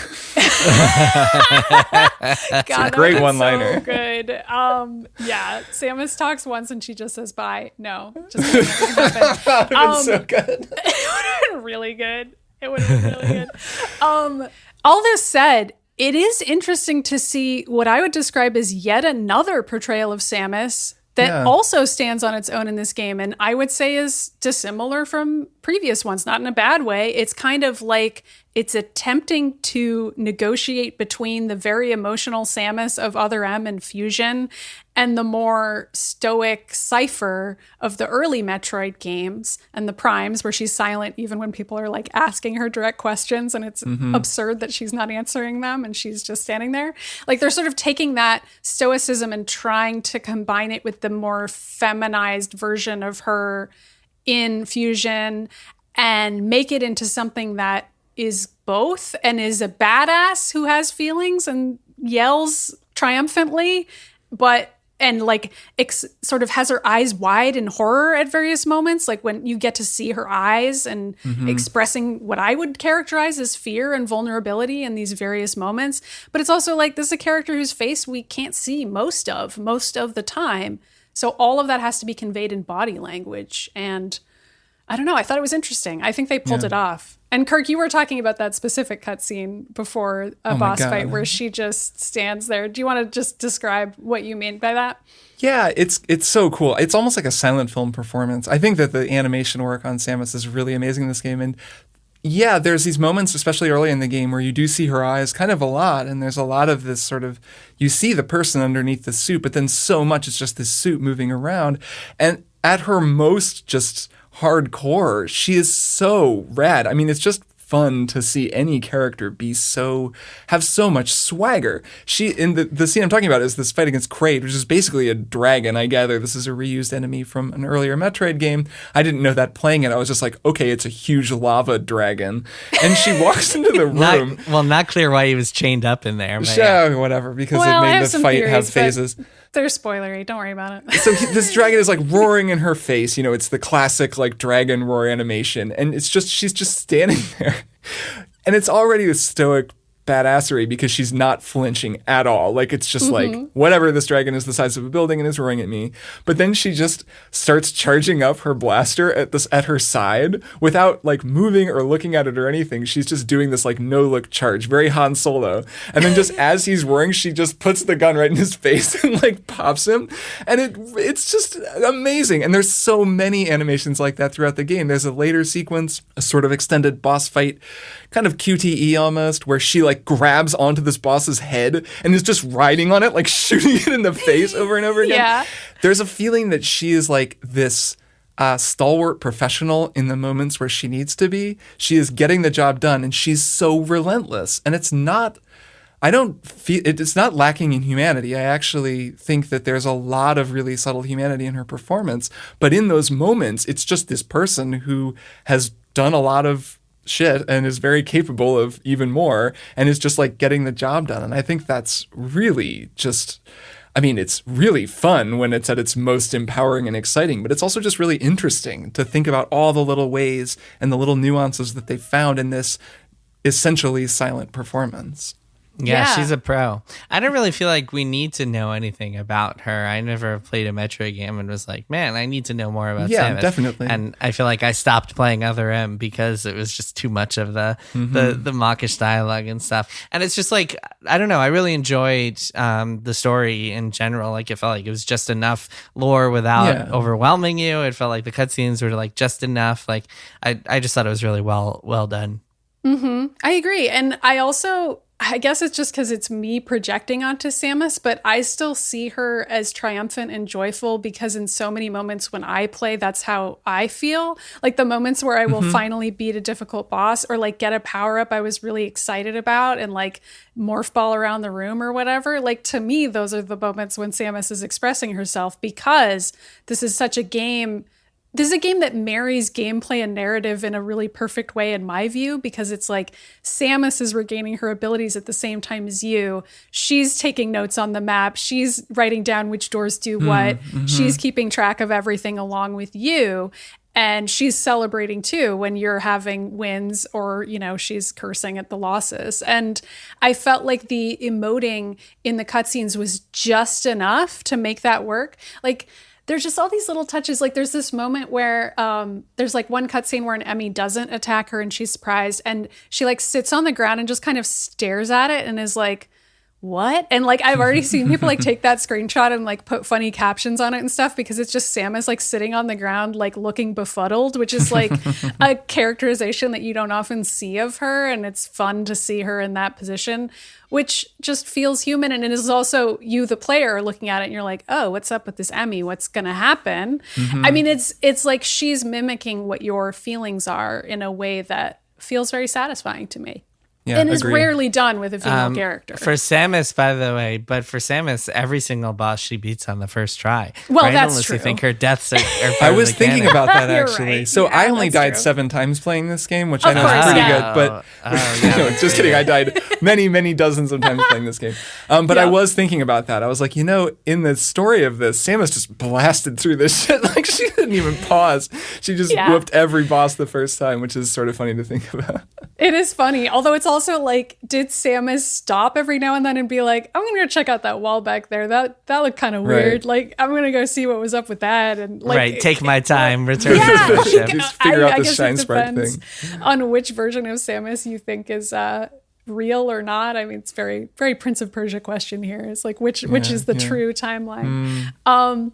God, great one-liner. So good. Yeah, Samus talks once and she just says bye. No, just kidding. That That would have been so good. It would have been really good. It would have been really good. All this said, it is interesting to see what I would describe as yet another portrayal of Samus that also stands on its own in this game, and I would say is dissimilar from previous ones, not in a bad way. It's kind of like it's attempting to negotiate between the very emotional Samus of Other M and Fusion and the more stoic Cypher of the early Metroid games and the Primes, where she's silent even when people are like asking her direct questions, and it's absurd that she's not answering them and she's just standing there. Like they're sort of taking that stoicism and trying to combine it with the more feminized version of her in Fusion and make it into something that is both and is a badass who has feelings and yells triumphantly, but and like sort of has her eyes wide in horror at various moments, like when you get to see her eyes and expressing what I would characterize as fear and vulnerability in these various moments. But it's also like this is a character whose face we can't see most of the time. So all of that has to be conveyed in body language. And I don't know, I thought it was interesting. I think they pulled it off. And Kirk, you were talking about that specific cutscene before a boss fight where she just stands there. Do you want to just describe what you mean by that? Yeah, it's so cool. It's almost like a silent film performance. I think that the animation work on Samus is really amazing in this game. And yeah, there's these moments, especially early in the game, where you do see her eyes kind of a lot. And there's a lot of this sort of, you see the person underneath the suit, but then so much it's just this suit moving around. And at her most just hardcore, she is so rad. I mean, it's just fun to see any character have so much swagger. She in the scene I'm talking about is this fight against Kraid, which is basically a dragon. I gather this is a reused enemy from an earlier Metroid game. I didn't know that playing it. I was just like, okay, it's a huge lava dragon. And she walks into the room. Not clear why he was chained up in there. But yeah, whatever, because it made the fight have phases. They're spoilery. Don't worry about it. So this dragon is like roaring in her face. You know, it's the classic like dragon roar animation. And it's just, she's just standing there. And it's already a stoic badassery because she's not flinching at all. Like it's just like, whatever, this dragon is the size of a building and is roaring at me. But then she just starts charging up her blaster at her side without like moving or looking at it or anything. She's just doing this like no look charge, very Han Solo. And then just as he's roaring, she just puts the gun right in his face and like pops him. And it's just amazing. And there's so many animations like that throughout the game. There's a later sequence, a sort of extended boss fight, kind of QTE almost, where she like grabs onto this boss's head and is just riding on it, like shooting it in the face over and over again. Yeah. There's a feeling that she is like this stalwart professional in the moments where she needs to be. She is getting the job done and she's so relentless. And it's not lacking in humanity. I actually think that there's a lot of really subtle humanity in her performance. But in those moments, it's just this person who has done a lot of shit and is very capable of even more and is just like getting the job done. And I think that's really just, I mean, it's really fun when it's at its most empowering and exciting, but it's also just really interesting to think about all the little ways and the little nuances that they found in this essentially silent performance. Yeah, she's a pro. I don't really feel like we need to know anything about her. I never played a Metroid game and was like, man, I need to know more about Samus. Yeah, definitely. And I feel like I stopped playing Other M because it was just too much of the mawkish dialogue and stuff. And it's just like, I don't know, I really enjoyed the story in general. Like, it felt like it was just enough lore without overwhelming you. It felt like the cutscenes were like just enough. Like, I just thought it was really well done. I agree. And I guess it's just because it's me projecting onto Samus, but I still see her as triumphant and joyful because in so many moments when I play, that's how I feel. Like the moments where I will finally beat a difficult boss or like get a power up I was really excited about and like morph ball around the room or whatever. Like to me, those are the moments when Samus is expressing herself because this is such a game this is a game that marries gameplay and narrative in a really perfect way, in my view, because it's like Samus is regaining her abilities at the same time as you. She's taking notes on the map. She's writing down which doors do what. She's keeping track of everything along with you. And she's celebrating too when you're having wins or, you know, she's cursing at the losses. And I felt like the emoting in the cutscenes was just enough to make that work. Like, there's just all these little touches. Like, there's this moment where there's like one cutscene where an Emmy doesn't attack her and she's surprised. And she like sits on the ground and just kind of stares at it and is like, what? And like, I've already seen people like take that screenshot and like put funny captions on it and stuff, because it's just Samus like sitting on the ground, like looking befuddled, which is like a characterization that you don't often see of her. And it's fun to see her in that position, which just feels human. And it is also you, the player, looking at it and you're like, oh, what's up with this Emmy? What's going to happen? I mean, it's like she's mimicking what your feelings are in a way that feels very satisfying to me. Yeah, and is agreed. rarely done with a female character. For Samus, by the way, for Samus, every single boss she beats on the first try. Well, right? that's Unless true. you think her deaths are part I of was the thinking canon. about that You're actually. right. So Yeah, I only that's died true. 7 times playing this game, which I know course, is pretty yeah. good. But no, just kidding. I died many dozens of times playing this game. But I was thinking about that. I was like, you know, in the story of this, Samus just blasted through this shit. Like, she didn't even pause. She just whooped every boss the first time, which is sort of funny to think about. It is funny. Although it's also like, did Samus stop every now and then and be like, I'm going to go check out that wall back there. That looked kind of weird. Like, I'm going to go see what was up with that. And like, take my time, return to Yeah, the ship. Just figure out I this guess shine it spark depends thing. on which version of Samus you think is real or not. I mean, it's very, very Prince of Persia question here. It's like, which is the true timeline?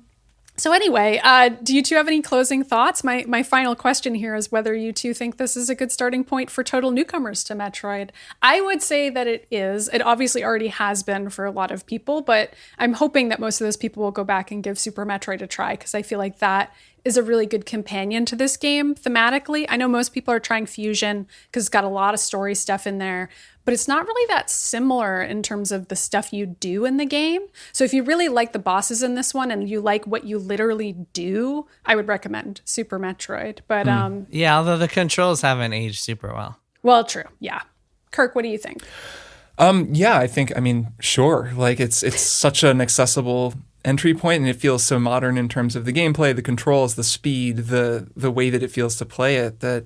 So anyway, do you two have any closing thoughts? My final question here is whether you two think this is a good starting point for total newcomers to Metroid. I would say that it is. It obviously already has been for a lot of people, but I'm hoping that most of those people will go back and give Super Metroid a try, because I feel like that is a really good companion to this game thematically. I know most people are trying Fusion because it's got a lot of story stuff in there, but it's not really that similar in terms of the stuff you do in the game. So if you really like the bosses in this one and you like what you literally do, I would recommend Super Metroid. But Yeah, although the controls haven't aged super well. well, true. Yeah. Kirk, what do you think? Yeah, I mean, sure. Like, it's such an accessible entry point, and it feels so modern in terms of the gameplay, the controls, the speed, the way that it feels to play it, that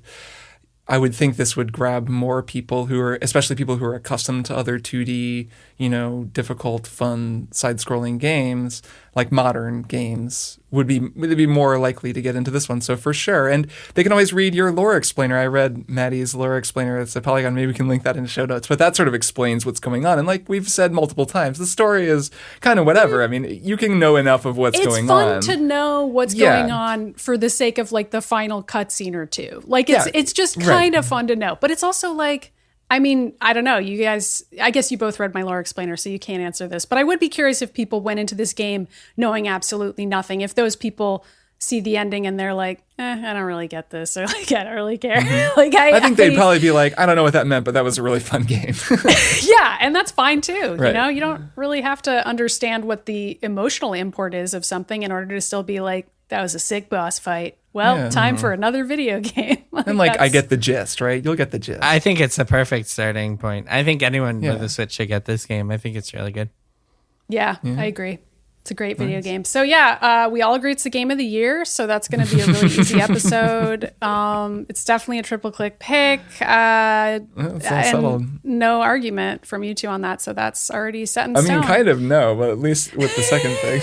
I would think this would grab more people who are, especially people who are accustomed to other 2D, you know, difficult, fun, side-scrolling games, like modern games, would be more likely to get into this one. So for sure. And they can always read your lore explainer. I read Maddy's lore explainer. It's a Polygon. Maybe we can link that in the show notes. But that sort of explains what's going on. And like we've said multiple times, the story is kind of whatever. I mean, you can know enough of what's going on. It's fun to know what's going on for the sake of like the final cutscene or two. Like it's just kind of fun to know. But it's also like, I mean, I don't know. You guys, I guess you both read my lore explainer, so you can't answer this. But I would be curious if people went into this game knowing absolutely nothing. If those people see the ending and they're like, I don't really get this, or like, I don't really care. Like, I think they'd probably be like, I don't know what that meant, but that was a really fun game. Yeah, and that's fine too. Right. You know, you don't really have to understand what the emotional import is of something in order to still be like, that was a sick boss fight. Well, time for another video game. And like, I get the gist, right? You'll get the gist. I think it's a perfect starting point. I think anyone with a Switch should get this game. I think it's really good. Yeah, I agree. It's a great video game. So yeah, we all agree it's the game of the year. So that's going to be a really easy episode. It's definitely a triple click pick. It's all settled. No argument from you two on that. So that's already set in I stone. mean, kind of no, but at least with the second thing.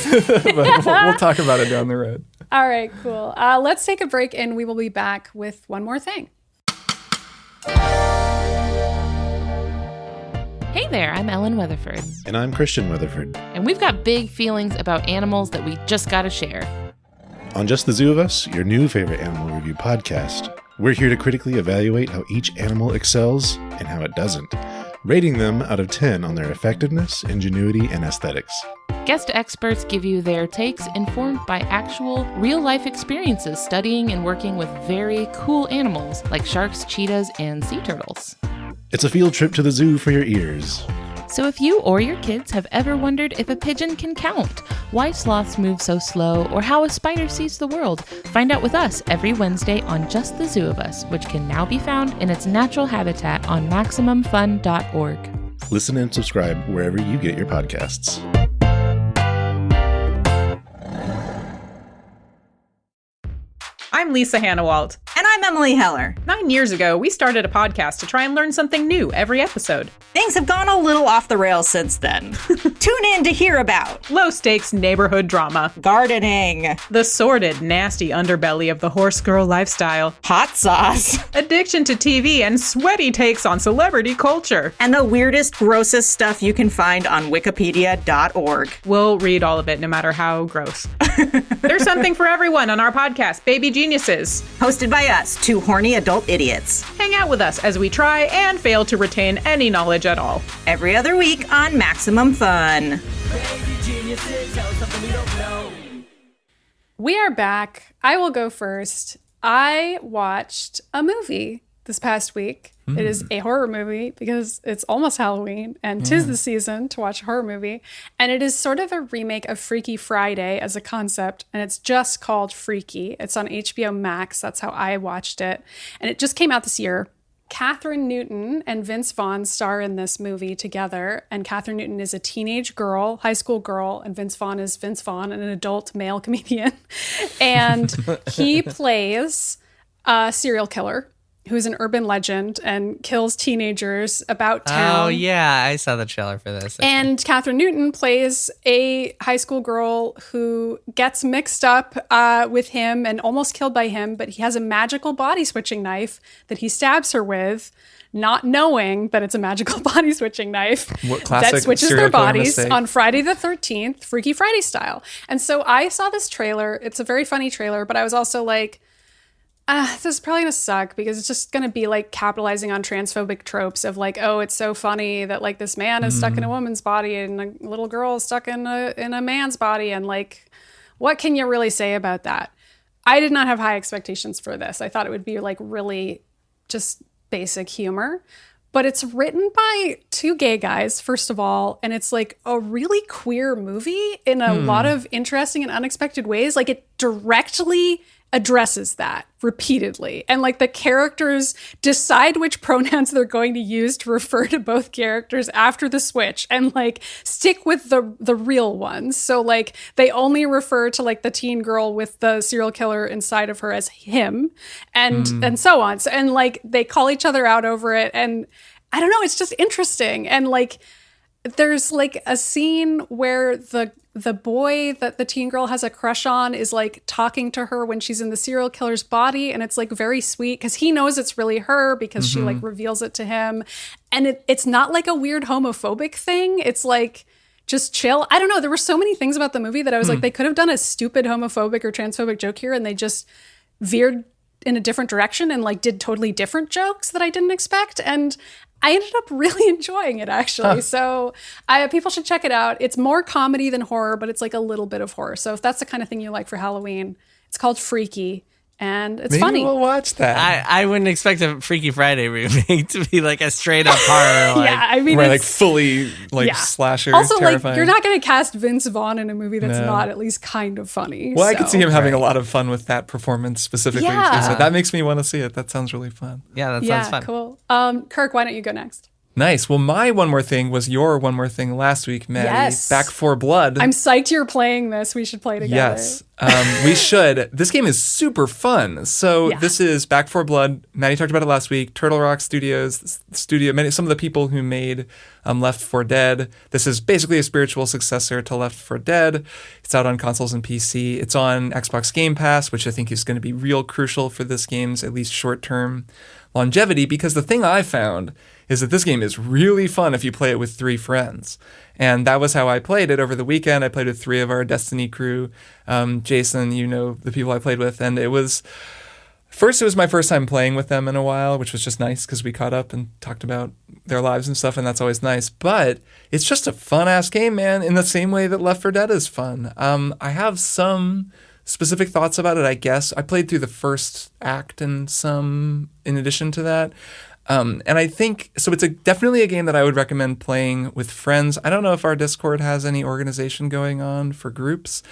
But we'll talk about it down the road. All right, cool. Let's take a break and we will be back with one more thing. Hey there, I'm Ellen Weatherford, And I'm Christian Weatherford. and we've got big feelings about animals that we just gotta share. On Just the Zoo of Us, your new favorite animal review podcast, we're here to critically evaluate how each animal excels and how it doesn't, rating them out of 10 on their effectiveness, ingenuity, and aesthetics. Guest experts give you their takes informed by actual, real-life experiences studying and working with very cool animals like sharks, cheetahs, and sea turtles. It's a field trip to the zoo for your ears. So if you or your kids have ever wondered if a pigeon can count, why sloths move so slow, or how a spider sees the world, find out with us every Wednesday on Just the Zoo of Us, which can now be found in its natural habitat on MaximumFun.org. Listen and subscribe wherever you get your podcasts. I'm Lisa Hannawalt. And I'm Emily Heller. 9 years ago, we started a podcast to try and learn something new every episode. Things have gone a little off the rails since then. Tune in to hear about Low-stakes neighborhood drama, gardening, the sordid, nasty underbelly of the horse girl lifestyle, hot sauce, addiction to TV, and sweaty takes on celebrity culture. and the weirdest, grossest stuff you can find on wikipedia.org. We'll read all of it, no matter how gross. There's something for everyone on our podcast, Baby Geniuses. Hosted by us, two horny adult idiots. Hang out with us as we try and fail to retain any knowledge at all. Every other week on Maximum Fun. We are back. I will go first. I watched a movie this past week. It is a horror movie because it's almost Halloween and 'tis the season to watch a horror movie. And it is sort of a remake of Freaky Friday as a concept. And it's just called Freaky. It's on HBO Max. That's how I watched it. And it just came out this year. Catherine Newton and Vince Vaughn star in this movie together. And Catherine Newton is a teenage girl, high school girl, and Vince Vaughn is Vince Vaughn, an adult male comedian. And he plays a serial killer who's an urban legend and kills teenagers about town. Oh, yeah. I saw the trailer for this. And Catherine Newton plays a high school girl who gets mixed up with him and almost killed by him, but he has a magical body switching knife that he stabs her with, not knowing that it's a magical body switching knife What classic that switches serial their killer bodies mistake. on Friday the 13th, Freaky Friday style. And so I saw this trailer. It's a very funny trailer, but I was also like, this is probably gonna suck because it's just gonna be like capitalizing on transphobic tropes of like, oh, it's so funny that like this man is stuck in a woman's body and a little girl is stuck in a man's body, and like, what can you really say about that? I did not have high expectations for this. I thought it would be like really just basic humor, but it's written by two gay guys, first of all, and it's like a really queer movie in a lot of interesting and unexpected ways. Like it directly addresses that repeatedly, and like the characters decide which pronouns they're going to use to refer to both characters after the switch, and like stick with the real ones. So like they only refer to like the teen girl with the serial killer inside of her as him, and so on. So, and like they call each other out over it, and I don't know, it's just interesting. And like there's like a scene where the boy that the teen girl has a crush on is like talking to her when she's in the serial killer's body, and it's like very sweet because he knows it's really her because she like reveals it to him, and it's not like a weird homophobic thing. It's like just chill. I don't know, there were so many things about the movie that I was like, they could have done a stupid homophobic or transphobic joke here, and they just veered in a different direction and like did totally different jokes that I didn't expect, and I ended up really enjoying it, actually. So people should check it out. It's more comedy than horror, but it's like a little bit of horror. So if that's the kind of thing you like for Halloween, it's called Freaky, and it's Maybe funny. we'll watch that. I wouldn't expect a Freaky Friday remake to be like a straight up horror. Like, Yeah, I mean, Where like it's fully like yeah. slasher, Also, terrifying. like, you're not going to cast Vince Vaughn in a movie that's No. not at least kind of funny. Well, I could so. see him having a lot of fun with that performance specifically. Yeah. Too, so that makes me want to see it. That sounds really fun. yeah, that Yeah, sounds fun. cool. Kirk, why don't you go next? Nice. Well, my one more thing was your one more thing last week, Maddie. Yes. Back 4 Blood. I'm psyched you're playing this. We should play together. Yes, we should. This game is super fun. So Yeah. this is Back 4 Blood. Maddie talked about it last week. Turtle Rock Studios, some of the people who made Left 4 Dead. This is basically a spiritual successor to Left 4 Dead. It's out on consoles and PC. It's on Xbox Game Pass, which I think is going to be real crucial for this game's at least short-term longevity, because the thing I found is that this game is really fun if you play it with 3 friends. And that was how I played it over the weekend. I played with 3 of our Destiny crew. Jason, you know, the people I played with. And it was my first time playing with them in a while, which was just nice because we caught up and talked about their lives and stuff, and that's always nice. But it's just a fun-ass game, man, in the same way that Left 4 Dead is fun. I have some specific thoughts about it, I guess. I played through the first act and some in addition to that. And I think, so it's definitely a game that I would recommend playing with friends. I don't know if our Discord has any organization going on for groups.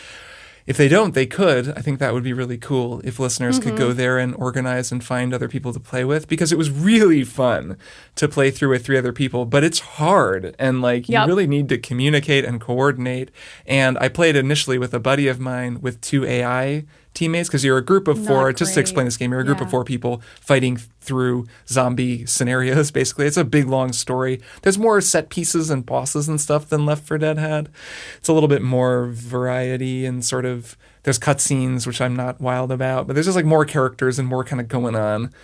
If they don't, they could. I think that would be really cool if listeners could go there and organize and find other people to play with, because it was really fun to play through with 3 other people, but it's hard. And like, you really need to communicate and coordinate. And I played initially with a buddy of mine with 2 AI teammates, because you're a group of 4. Just to explain this game, you're a group of 4 people fighting through zombie scenarios, basically. It's a big, long story. There's more set pieces and bosses and stuff than Left 4 Dead had. It's a little bit more variety and sort of, there's cutscenes, which I'm not wild about, but there's just like more characters and more kind of going on.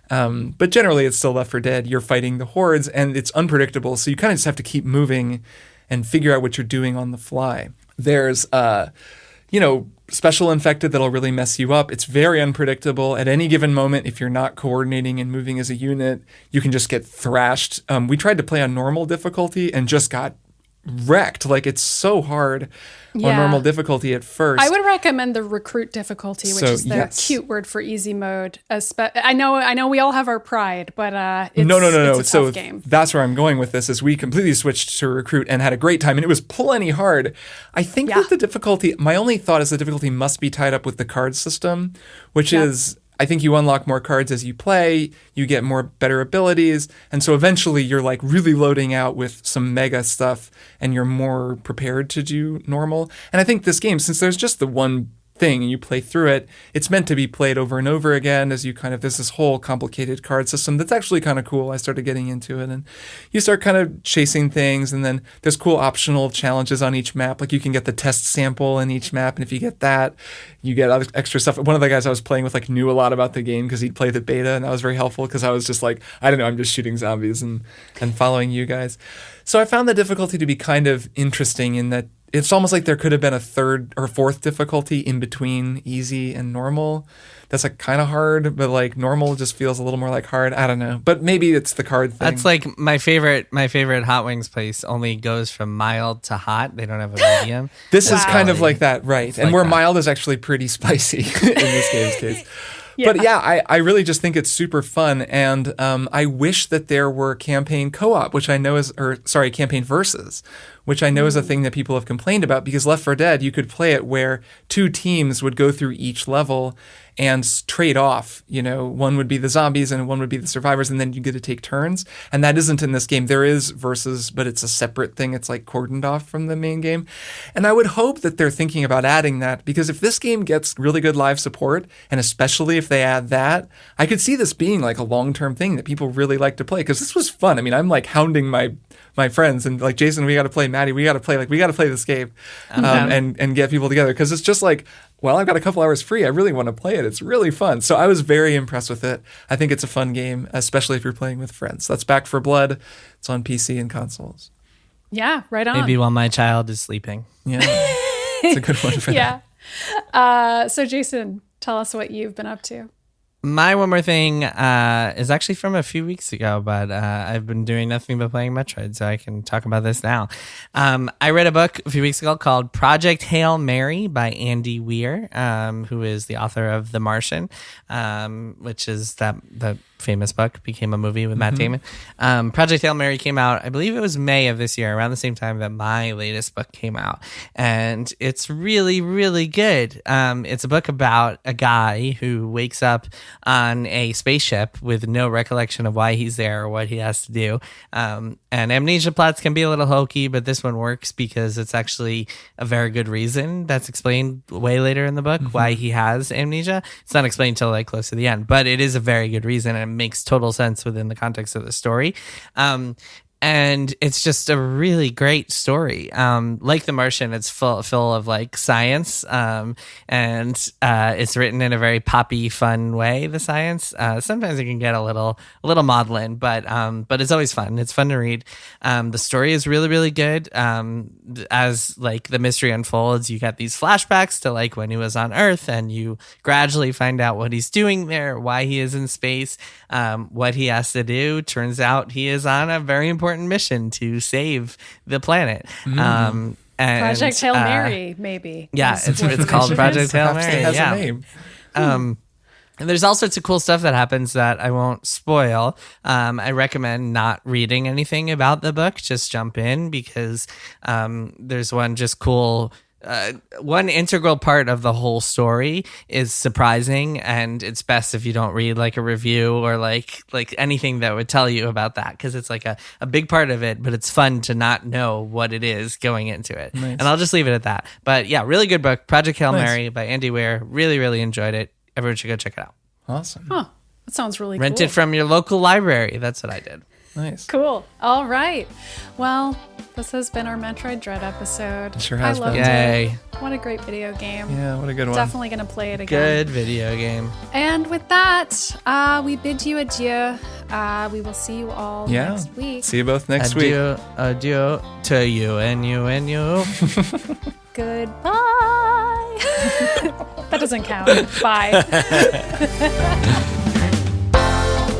But generally, it's still Left 4 Dead. You're fighting the hordes, and it's unpredictable, so you kind of just have to keep moving and figure out what you're doing on the fly. There's special infected that'll really mess you up. It's very unpredictable. At any given moment, if you're not coordinating and moving as a unit, you can just get thrashed. We tried to play on normal difficulty and just got wrecked. Like, it's so hard on normal difficulty at first. I would recommend the recruit difficulty, which is the cute word for easy mode. I know we all have our pride, but it's a tough game. That's where I'm going with this, is we completely switched to recruit and had a great time, and it was plenty hard. I think that the difficulty, my only thought is the difficulty must be tied up with the card system, which is, I think you unlock more cards as you play, you get more better abilities, and so eventually you're like really loading out with some mega stuff and you're more prepared to do normal. And I think this game, since there's just the one thing and you play through it, it's meant to be played over and over again as you kind of, there's this whole complicated card system that's actually kind of cool. I started getting into it, and you start kind of chasing things, and then there's cool optional challenges on each map. Like, you can get the test sample in each map, and if you get that, you get other extra stuff. One of the guys I was playing with knew a lot about the game because he'd played the beta, and that was very helpful because I was just like, I don't know, I'm just shooting zombies and following you guys. So I found the difficulty to be kind of interesting in that it's almost like there could have been a 3rd or 4th difficulty in between easy and normal. That's like kind of hard, but like normal just feels a little more like hard. I don't know, but maybe it's the card thing. That's like my favorite hot wings place only goes from mild to hot. They don't have a medium. This is kind of like that, right? It's and like where mild is actually pretty spicy in this game's case. But I really just think it's super fun, and I wish that there were campaign co-op, which I know campaign versus, which I know is a thing that people have complained about, because Left 4 Dead, you could play it where 2 teams would go through each level and trade off. One would be the zombies and one would be the survivors, and then you get to take turns. And that isn't in this game. There is versus, but it's a separate thing. It's like cordoned off from the main game. And I would hope that they're thinking about adding that, because if this game gets really good live support, and especially if they add that, I could see this being like a long-term thing that people really like to play, because this was fun. I mean, I'm like hounding my friends and like, Jason, we got to play, Maddy, we got to play this game and get people together, because it's just like, well, I've got a couple hours free. I really want to play it. It's really fun. So I was very impressed with it. I think it's a fun game, especially if you're playing with friends. That's Back 4 Blood. It's on PC and consoles. Yeah, right on. Maybe while my child is sleeping. Yeah, it's a good one for that. So Jason, tell us what you've been up to. My one more thing is actually from a few weeks ago, but I've been doing nothing but playing Metroid, so I can talk about this now. I read a book a few weeks ago called Project Hail Mary by Andy Weir, who is the author of The Martian, which is the famous book, became a movie with Matt Damon. Project Hail Mary came out, I believe it was May of this year, around the same time that my latest book came out. And it's really, really good. It's a book about a guy who wakes up on a spaceship with no recollection of why he's there or what he has to do. And amnesia plots can be a little hokey, but this one works because it's actually a very good reason that's explained way later in the book why he has amnesia. It's not explained till like close to the end, but it is a very good reason, and it makes total sense within the context of the story. And it's just a really great story. Like The Martian, it's full of like science, and it's written in a very poppy, fun way. The science sometimes it can get a little maudlin, but it's always fun. It's fun to read. The story is really, really good. As like the mystery unfolds, you get these flashbacks to like when he was on Earth, and you gradually find out what he's doing there, why he is in space, what he has to do. Turns out he is on a very important mission to save the planet. And, Project Hail Mary, maybe. Yeah, it's called Project Hail Mary. It has a name. And there's all sorts of cool stuff that happens that I won't spoil. I recommend not reading anything about the book. Just jump in because there's one just cool. One integral part of the whole story is surprising, and it's best if you don't read like a review or like anything that would tell you about that, because it's like a big part of it, but it's fun to not know what it is going into it. Nice. And I'll just leave it at that. But yeah, really good book, Project Hail Mary by Andy Weir. Really, really enjoyed it. Everyone should go check it out. Awesome. Huh. That sounds really Rent cool. it from your local library. That's what I did. Nice. Cool. All right. Well, this has been our Metroid Dread episode. It sure has I loved been. Yay. it. What a great video game. Yeah, what a good one. Definitely going to play it again. Good video game. And with that, we bid you adieu. We will see you all next week. See you both next week. Adieu to you and you and you. Goodbye. That doesn't count. Bye.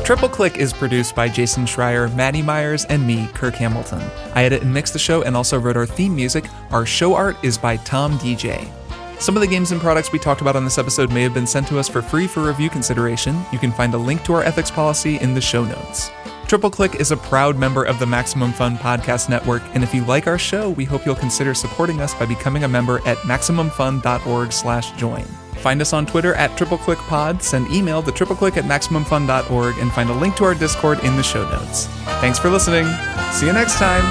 Triple Click is produced by Jason Schreier, Maddy Myers, and me, Kirk Hamilton. I edit and mix the show and also wrote our theme music. Our show art is by Tom DJ. Some of the games and products we talked about on this episode may have been sent to us for free for review consideration. You can find a link to our ethics policy in the show notes. Triple Click is a proud member of the Maximum Fun Podcast Network, and if you like our show, we hope you'll consider supporting us by becoming a member at MaximumFun.org/join. Find us on Twitter at TripleClickPod, send email to tripleclick@MaximumFun.org, and find a link to our Discord in the show notes. Thanks for listening. See you next time.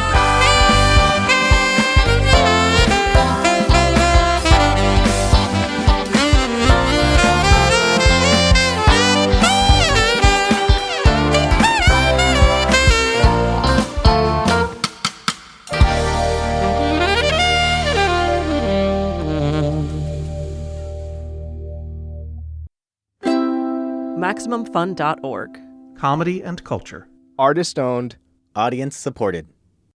MaximumFun.org. Comedy and culture. Artist owned. Audience supported.